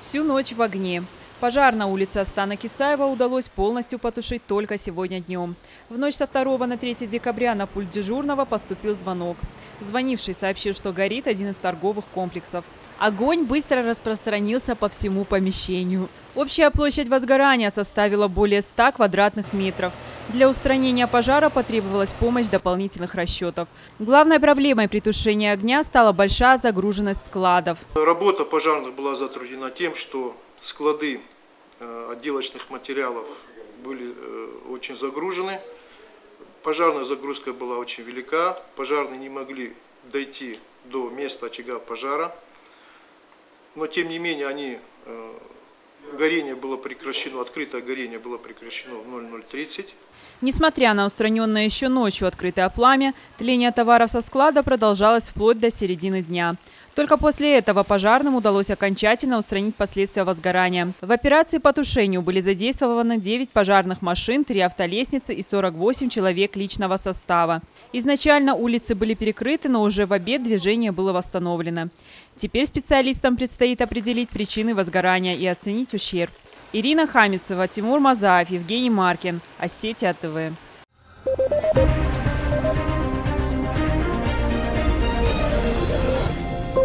Всю ночь в огне. Пожар на улице Астана Кисаева удалось полностью потушить только сегодня днем. В ночь со 2 на 3 декабря на пульт дежурного поступил звонок. Звонивший сообщил, что горит один из торговых комплексов. Огонь быстро распространился по всему помещению. Общая площадь возгорания составила более 100 квадратных метров. Для устранения пожара потребовалась помощь дополнительных расчетов. Главной проблемой при тушении огня стала большая загруженность складов. Работа пожарных была затруднена тем, что склады отделочных материалов были очень загружены. Пожарная загрузка была очень велика. Пожарные не могли дойти до места очага пожара. Но тем не менее горение было прекращено, открытое горение было прекращено в 00:30. Несмотря на устраненное еще ночью открытое пламя, тление товаров со склада продолжалось вплоть до середины дня. Только после этого пожарным удалось окончательно устранить последствия возгорания. В операции по тушению были задействованы 9 пожарных машин, 3 автолестницы и 48 человек личного состава. Изначально улицы были перекрыты, но уже в обед движение было восстановлено. Теперь специалистам предстоит определить причины возгорания и оценить ущерб. Ирина Хамицева, Тимур Мазаев, Евгений Маркин. Осетия ТВ.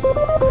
Thank you.